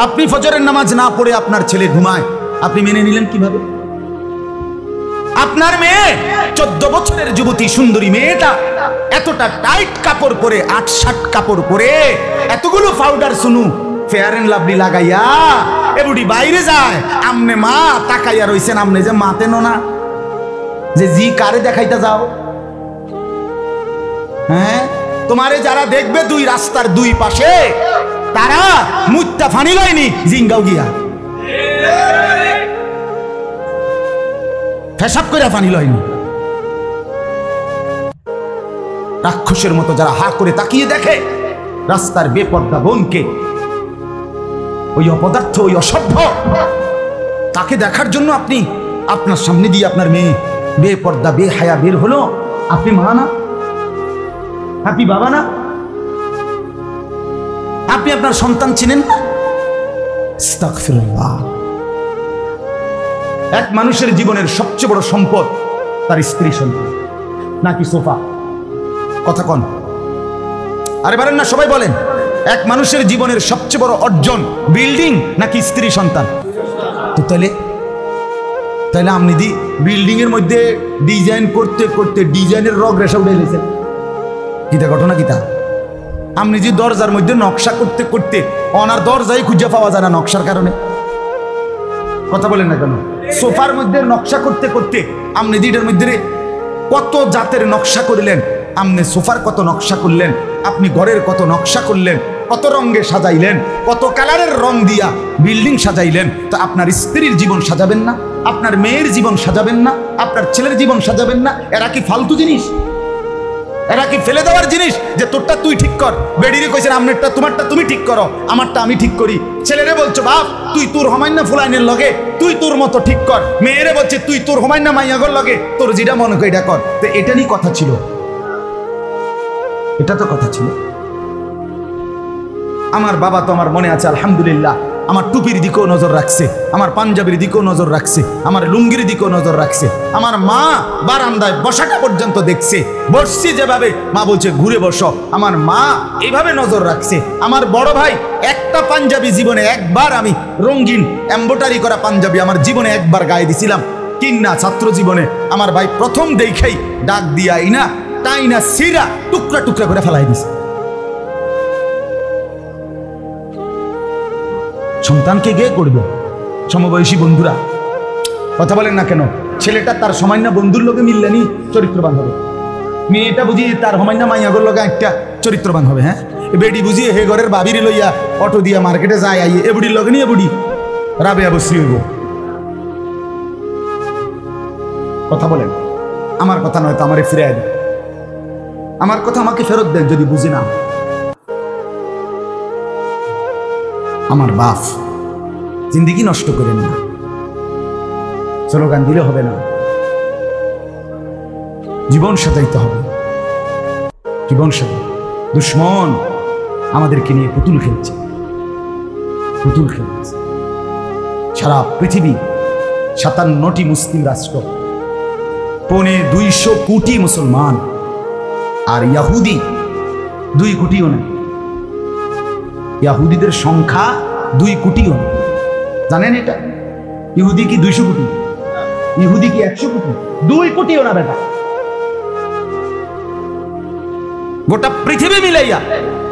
আপনি ফজরের নামাজ না পড়ে আপনার ছেলে ঘুমায়, আপনি মেনে নিলেন কিভাবে? আপনার মেয়ে 14 বছরের যুবতী সুন্দরী মেয়েটা এতটা টাইট কাপড় পরে, 8-7 কাপড় পরে, এতগুলো powder Suno fair and lovely লাগাইয়া এবুড়ি বাইরে যায়, আমনে মা তাকাইয়া রইছেন, আমনে যে মাতেন না যে জি কারে দেখাইতে যাও? হ্যাঁ, তোমারে যারা দেখবে দুই রাস্তার দুই পাশে, তারা মুত্তা ফানি লয়নি জিঙ্গাও গিয়া ফেসাব করে ফানি লয়নি। রাক্ষসের মতো যারা হা করে তাকিয়ে দেখে রাস্তার বেপর্দা বোনকে, ওই অপদার্থ, ওই অসভ্য, তাকে দেখার জন্য আপনি আপনার সামনে দিয়ে আপনার মেয়ে বেপর্দা বেহায়া বের হলো, আপনি মা না? আপনি বাবা না? আপনি আপনার সন্তান চিনেন না? আস্তাগফিরুল্লাহ। এক মানুষের জীবনের সবচেয়ে বড় সম্পদ তার স্ত্রী সন্তান নাকি সোফা? কথা কন, আরে বলেন না, সবাই বলেন। এক মানুষের জীবনের সবচেয়ে বড় অর্জন বিল্ডিং নাকি স্ত্রী সন্তান? তো তাহলে আপনি দি বিল্ডিং এর মধ্যে ডিজাইন করতে করতে ডিজাইনের রগ রেশা উঠে গেছেন, কিতা ঘটনা কিতা? আপনি যে দরজার মধ্যে নকশা করতে করতে অনার দরজাই খুঁজে পাওয়া যায় না নকশার কারণে। কথা বলেন না কেন? সোফার মধ্যে নকশা করতে করতে আপনি দিটার মধ্যে কত জাতের নকশা করলেন, আপনি সোফার কত নকশা করলেন, আপনি ঘরের কত নকশা করলেন, কত রঙে সাজাইলেন, কত কালারের রং দিয়া বিল্ডিং সাজাইলেন। তো আপনার স্ত্রীর জীবন সাজাবেন না? আপনার মেয়ের জীবন সাজাবেন না? আপনার ছেলের জীবন সাজাবেন না? এরা কি ফালতু জিনিস? এরা কি ফেলে দেওয়ার জিনিস যে তোরটা তুই ঠিক কর? বেডিরে কইছেন আমনেরটা তোমারটা তুমি ঠিক করো, আমারটা আমি ঠিক করি। ছেলেরে বলছো বাপ তুই তোর হমাইন্না ফুলাইনের লগে তুই তোর মতো ঠিক কর, মেয়েরে বলছে তুই তোর হমাইন্না মাইয়াগর লগে তোর যেটা মনে করে এটা কর। তো এটারই কথা ছিল, এটা তো কথা ছিল। আমার বাবা তো আমার মনে আছে আলহামদুলিল্লাহ, আমার টুপির দিকেও নজর রাখছে, আমার পাঞ্জাবির দিকেও নজর রাখছে, আমার লুঙ্গির দিকেও নজর রাখছে। আমার মা বারান্দায় বসাটা পর্যন্ত দেখছে, বসছি যেভাবে মা বলছে ঘুরে বসো, আমার মা এইভাবে নজর রাখছে। আমার বড় ভাই একটা পাঞ্জাবি জীবনে একবার, আমি রঙিন এমব্রয়ডারি করা পাঞ্জাবি আমার জীবনে একবার গায়ে দিছিলাম কিন্না ছাত্র জীবনে। আমার ভাই প্রথম দেখেই ডাক দিয়া ইনা টাইনা সিরা টুকরা টুকরা করে ফেলাই দিছে। সন্তানকে গে করবে সমবয়সী বন্ধুরা, কথা বলেন না কেন? ছেলেটা তার সামান্য বন্ধুর লোকে মিললেনি চরিত্রবান হবে, মেয়েটা বুঝি তার সামান্য মাইয়াগর লোকে একটা চরিত্রবান হবে। হ্যাঁ, বেডি বুঝিয়ে হে ঘরের বাবির লইয়া অটো দিয়া মার্কেটে যায় আইয়ে এ বুড়ির লগে নিয়ে বুড়ি রাবে অবশ্যই হইব। কথা বলেন, আমার কথা নয় তো আমারে ফিরে দেন, আমার কথা আমাকে ফেরত দেন যদি বুঝে না। আমার বাপ জিন্দিগি নষ্ট করেন না, স্লোগান দিলে হবে না, জীবন সাজাইতে হবে। জীবন সাজাই দুশ্মন আমাদেরকে নিয়ে পুতুল খেলছে, পুতুল খেলছে। সারা পৃথিবী 57টি মুসলিম রাষ্ট্র, 250 কোটি মুসলমান, আর ইয়াহুদি 2 কোটিও না। ইহুদিদের সংখ্যা 2 কোটিও না, জানেন এটা? ইহুদি কি 200 কোটি? ইহুদি কি 100 কোটি? 2 কোটিও না বেটা। গোটা পৃথিবী মিলাইয়া,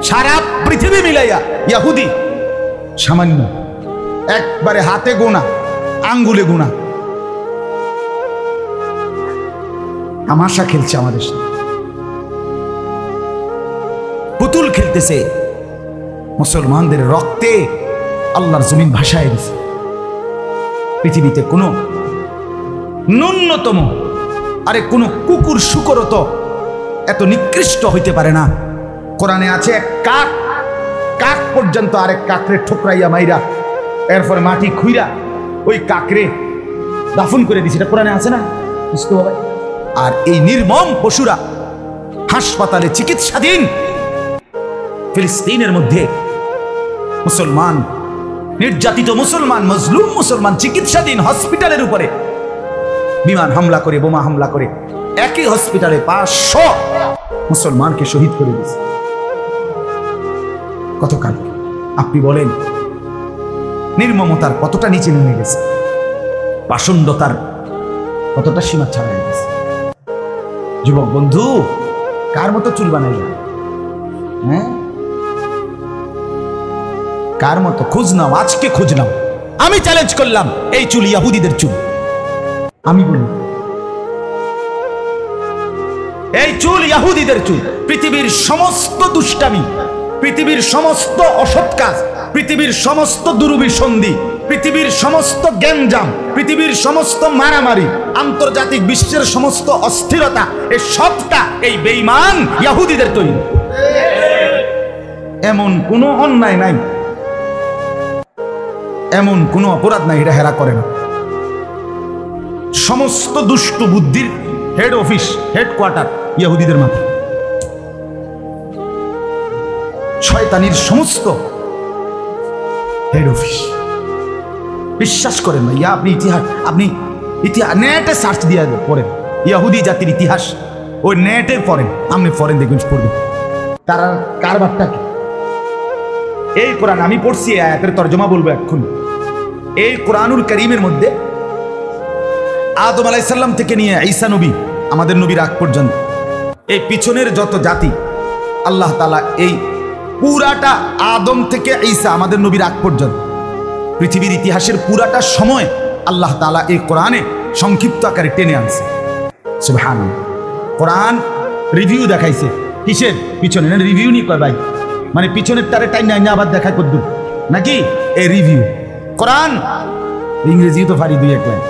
সারা পৃথিবী মিলাইয়া ইহুদি সামান্য, একবারে হাতে গোনা, আঙ্গুলে গোনা। তামাশা খেলছে আমাদের সাথে, পুতুল খেলতেছে। মুসলমানদের রক্তে আল্লাহর জমিন ভাসায় দিছে। পৃথিবীতে কোনো ন্যূনতম আরে কোনো কুকুর শুকরও তো এত নিকৃষ্ট হইতে পারে না। কোরআনে আছে এক কাক, কাক পর্যন্ত আরেক কাকরে ঠোকরাইয়া মাইরা এরপরে মাটি খুইরা ওই কাকরে দাফন করে দিছে, এটা কোরআনে আছে না? বুঝতে হবে। আর এই নির্মম পশুরা হাসপাতালে চিকিৎসাধীন ফিলিস্তিনের মধ্যে মুসলমান, নির্যাতিত মুসলমান, মজলুম মুসলমান চিকিৎসাধীন হসপিটালের উপরে বিমান হামলা করে, বোমা হামলা করে একই হসপিটালে 500 মুসলমানকে শহীদ করে দিয়েছে। কতকাল? আপনি বলেন নির্মমতার কতটা নিচে নেমে গেছে, পাষণ্ডতার কতটা সীমা ছাড়াই গেছে। যুবক বন্ধু, কার মতো চুল বানাইলা? হ্যাঁ, কার মতো? খোঁজ নাও, আজকে খোঁজ নাও। আমি চ্যালেঞ্জ করলাম, এই চুল ইহুদিদের চুল। আমি বলি এই চুল ইহুদিদের চুল। পৃথিবীর সমস্ত দুষ্টামি, পৃথিবীর সমস্ত অসৎ কাজ, পৃথিবীর সমস্ত দুরভিসন্ধি, পৃথিবীর সমস্ত গ্যাঞ্জাম, পৃথিবীর সমস্ত মারামারি, আন্তর্জাতিক বিশ্বের সমস্ত অস্থিরতা, এই সবটা এই বেঈমান ইহুদিদের তৈরি। এমন কোনো অন্যায় নাই, এমন কোনো অপরাধ নাই এটা হেরা করে না। সমস্ত দুষ্ট বুদ্ধির হেড অফিস, হেডকোয়ার্টার ইহুদিদের মাথায়। শয়তানির সমস্ত হেড অফিস। বিশ্বাস করেন না? আপনি ইতিহাস, আপনি ইতিহাস নেটে সার্চ দিয়ে পড়েন, ইহুদি জাতির ইতিহাস ওই নেটে পড়েন, আপনি পড়েন, দেখবেন পড়বেন তারা কারবারটা কি। এই কোরআন আমি পড়ছি, আয়াতের তর্জমা বলবো এখন। এই কোরআনুল কারীমের মধ্যে আদম আলাইহিস সালাম থেকে নিয়ে ঈসা নবী, আমাদের নবীর আগ পর্যন্ত এই পিছনের যত জাতি, আল্লাহ তাআলা এই পুরাটা আদম থেকে ঈসা আমাদের নবীর আগ পর্যন্ত পৃথিবীর ইতিহাসের পুরাটা সময় আল্লাহ তাআলা এই কোরআনে সংক্ষিপ্ত আকারে টেনে আনছে। সুবহানাল্লাহ। কোরআন রিভিউ দেখাইছে কিসের? পিছনে। না রিভিউ নি কয় ভাই, মানে পিছনের টারে টাইম না আবার দেখা করদু নাকি? এই রিভিউ কোরআন। ইংরেজিও তো পারি দুই এক লাইন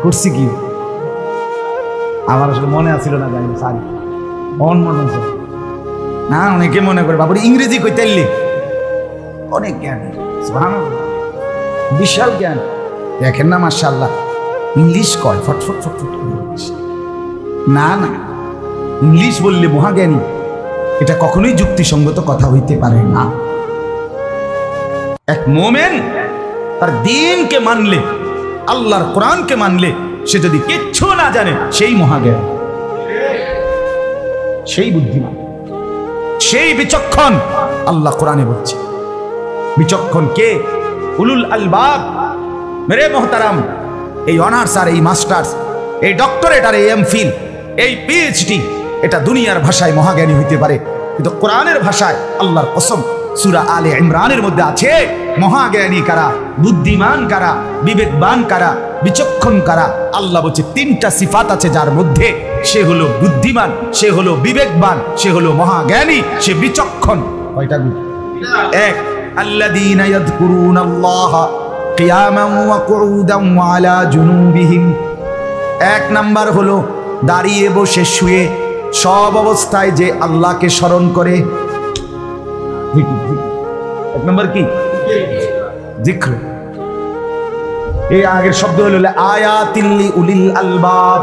করছি কি, আমার আসলে মনে আসছিল না, জানি সারি মনে আছে না। অনেকে মনে করে বাবুর ইংরেজি কইতেলি অনেক জ্ঞান, বিশাল জ্ঞান। দেখেন না মাশাআল্লাহ, ইংলিশ কয় ফটফট ফটফট। না না, ইংলিশ বললে মহাজ্ঞানী, এটা কখনোই যুক্তিসঙ্গত কথা হইতে পারে না। এক মোমেন তার দ্বীনকে মানলে, আল্লাহর কোরআনকে মানলে, সে যদি কিচ্ছু না জানে সেই মহাজ্ঞানী, সেই বুদ্ধিমান, সেই বিচক্ষণ। আল্লাহ কোরআনে বলছে বিচক্ষণ কে? উলুল আলবাব। মেরে মোহতারাম, এই অনার্স আর এই মাস্টার্স, এই ডক্টরেট আর এই এমফিল, এই পিএইচডি, এটা দুনিয়ার ভাষায় মহাজ্ঞানী হইতে পারে, কিন্তু কোরআনের ভাষায় আল্লাহর কসম, সূরা আলে ইমরানের মধ্যে আছে মহাজ্ঞানী কারা, বুদ্ধিমান কারা, বিবেকবান কারা, বিচক্ষণ কারা। আল্লাহ বলছে তিনটা সিফাত আছে যার মধ্যে, সে হলো বুদ্ধিমান, সে হলো বিবেকবান, সে হলো মহাজ্ঞানী, সে বিচক্ষণ। কয়টা গুণ? এক, আল্লাযীনা ইয়াযকুরুনাল্লাহা কিয়ামান ওয়া কুউদান ওয়া আলা জুনুবিহিম। এক নাম্বার হলো দাঁড়িয়ে বসে শুয়ে সব অবস্থায় যে আল্লাহকে স্মরণ করে। এক নম্বর কি? যিকর। এই আগের শব্দ হলো আয়াতিল লিউলিল আলবাব।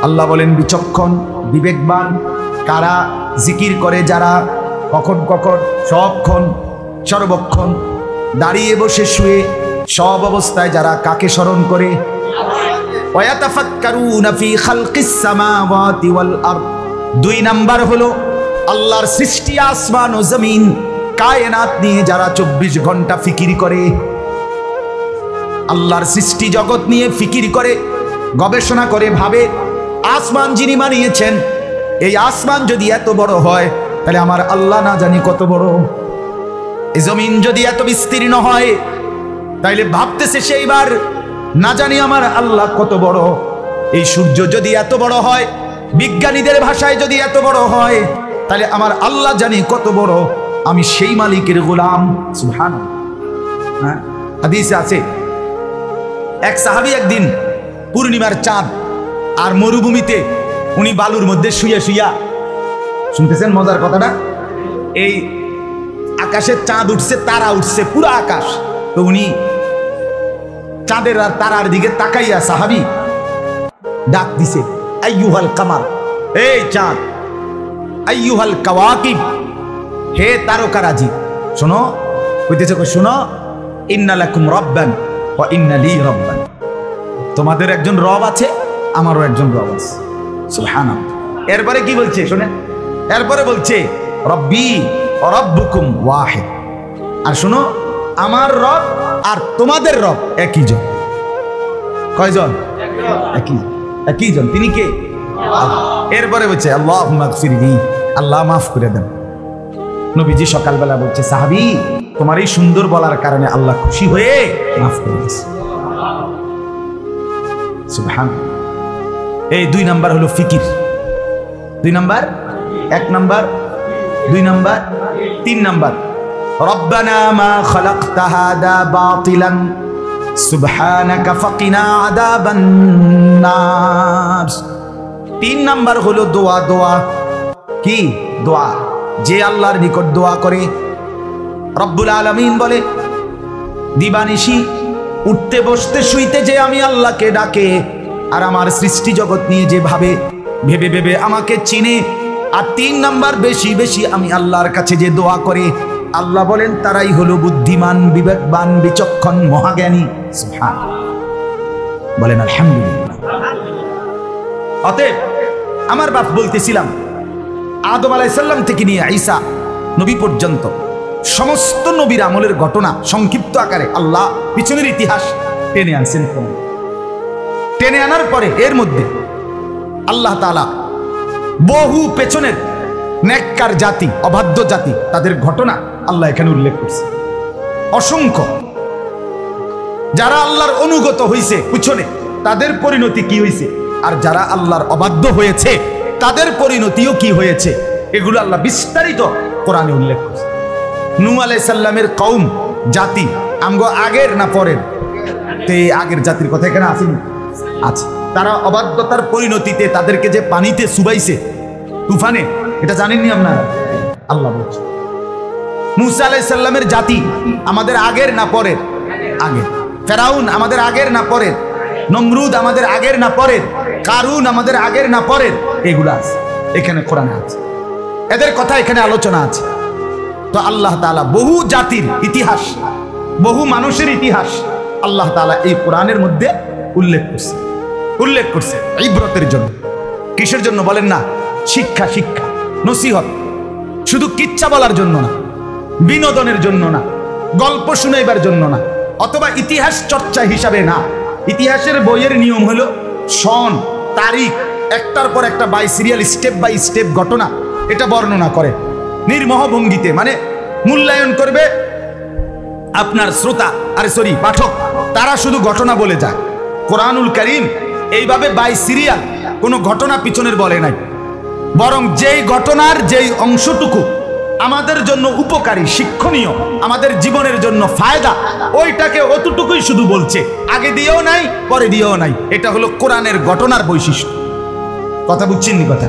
আল্লাহ বলেন বিচক্ষণ, বিবেকবান কারা? জিকির করে যারা, কখন কখন, সবক্ষণ, সর্বক্ষণ, দাঁড়িয়ে বসে শুয়ে সব অবস্থায় যারা কাকে স্মরণ করে? ওয়ায়াতাফাক্কারুনা ফি খালকিস সামাওয়াতি ওয়াল আরদ। দুই নাম্বার হলো আল্লাহর সৃষ্টি আসমান ও জমিন, কায়নাত নিয়ে যারা 24 ঘন্টা ফিকির করে। আল্লাহর সৃষ্টি জগৎ নিয়ে ফিকির করে, গবেষণা করে, ভাবে আসমান যিনি বানিয়েছেন, এই আসমান যদি এত বড় হয় তাহলে আমার আল্লাহ না জানি কত বড়। এই জমিন যদি এত বিস্তীর্ণ হয় তাইলে ভাবতেছে সেইবার না জানি আমার আল্লাহ কত বড়। এই সূর্য যদি এত বড় হয়, বিজ্ঞানীদের ভাষায় যদি এত বড় হয়, তাহলে আমার আল্লাহ জানি কত বড়। আমি সেই মালিকের গোলাম। সুবহানাল্লাহ। হাদিসে আছে এক সাহাবী একদিন পূর্ণিমার চাঁদ আর মরুভূমিতে উনি বালুর মধ্যে শুয়ে শুইয়া, শুনতেছেন মজার কথাটা, এই আকাশে চাঁদ উঠছে, তারা উঠছে, পুরো আকাশ। তো উনি চাঁদের আর তারার দিকে তাকাইয়া সাহাবী ডাক দিছে, আইয়ুহাল কামার, এই চাঁদ, আইয়ুহাল কাওয়াকিব, হে তারকারাজি, শোনো। কইতেছে, শোনো, ইন্না লাকুম রব্বান ওয়া ইন্না লি রব্বান। তোমাদের একজন রব আছে, আমারও একজন রব আছে। সুবহানাল্লাহ। এরপরে কি বলছে শুনেন, এরপরে বলছে রব্বি ওয়া রব্বুকুম ওয়াহিদ। আর শোনো, আমার রব আর তোমাদের রব একই জন। কয়জন? একই জন। তিনি কে? এরপরে বলছে আল্লাহুম্মা গফিরলি, আল্লাহ মাফ করে দেন। নবীজি সকালবেলা বলছে সাহাবী, তোমার এই সুন্দর বলার কারণে আল্লাহ খুশি হয়ে মাফ করে দিয়েছে। সুবহানাল্লাহ। এই 2 নাম্বার হলো ফিকির। 2 নাম্বার, 1 নাম্বার, 2 নাম্বার, 3 নাম্বার রব্বানা মা খালাকতা হাদা বাতিলান সুবহানাকা ফাকিনা আযাবান নার। 3 নাম্বার হলো দোয়া। দোয়া কি? দোয়া। যে আল্লাহর নিকট দোয়া করে, রব্বুল আলামিন বলে দিবানিশি উঠতে বসতে শুইতে যে আমি আল্লাহকে ডাকে, আর আমার সৃষ্টি জগৎ নিয়ে যে ভেবে ভেবে আমাকে চিনে, আর 3 নাম্বার বেশি বেশি আমি আল্লাহর কাছে যে দোয়া করে, আল্লাহ বলেন তারাই হলো বুদ্ধিমান, বিবেকবান, বিচক্ষণ, মহাজ্ঞানী। সুবহানাল্লাহ। বলেন আলহামদুলিল্লাহ। অতএব আমার বাপ বলতেছিলাম, আদম আলাইহিস সালাম থেকে নিয়ে ঈসা নবী পর্যন্ত সমস্ত নবীর আমলের ঘটনা সংক্ষিপ্ত আকারে আল্লাহ পিছনের ইতিহাস টেনে আনছেন। টেনে আনার পরে এর মধ্যে আল্লাহ তাআলা বহু পেছনের নেককার জাতি, অবাধ্য জাতি, তাদের ঘটনা আল্লাহ এখানে উল্লেখ করছে অসংখ্য। যারা আল্লাহর অনুগত হয়েছে পিছনে, তাদের পরিণতি কি হয়েছে, আর যারা আল্লাহর অবাধ্য হয়েছে তাদের পরিণতিও কি হয়েছে, এগুলো আল্লাহ বিস্তারিত কোরআনে উল্লেখ করছে। নূহ আলাইহিস সালামের কওম জাতি আমগো আগের না পরের? তে আগের জাতির কথা এখানে আসেনি? আচ্ছা। তারা অবাধ্যতার পরিণতিতে তাদেরকে যে পানিতে চুবাইছে তুফানে, এটা জানেননি আপনারা? আল্লাহ বলছে। মূসা আলাইহিস সালামের জাতি আমাদের আগের না পরের? আগের। ফেরাউন আমাদের আগের না পরের? নমরুদ আমাদের আগের না পরের? কারুন আমাদের আগের না পরের? এগুলো আছে এখানে কোরআনে আছে, এদের কথা এখানে আলোচনা আছে। তো আল্লাহ তাআলা বহু জাতির ইতিহাস, বহু মানুষের ইতিহাস আল্লাহ তাআলা এই কোরআনের মধ্যে উল্লেখ করছে ইবরতের জন্য। কিসের জন্য বলেন না? শিক্ষা, নসিহত। শুধু কিচ্ছা বলার জন্য না, বিনোদনের জন্য না, গল্প শুনাইবার জন্য না, অথবা ইতিহাস চর্চা হিসাবে না। ইতিহাসের বইয়ের নিয়ম হলো সন, তারিখ, একটার পর একটা by serial, step by step ঘটনা এটা বর্ণনা করে নির্মোহ ভঙ্গিতে, মানে মূল্যায়ন করবে আপনার শ্রোতা, পাঠক, তারা শুধু ঘটনা বলে যায়। কোরআনুল কারীম এইভাবে বাই সিরিয়াল কোনো ঘটনা পিছনের বলে নাই, বরং যেই ঘটনার যেই অংশটুকু আমাদের জন্য উপকারী, শিক্ষণীয়, আমাদের জীবনের জন্য ফায়দা, ওইটাকে অতটুকুই শুধু বলছে, আগে দিয়েও নাই পরে দিয়েও নাই। এটা হলো কোরআনের ঘটনার বৈশিষ্ট্য। কথা বুঝছেন নি কথা?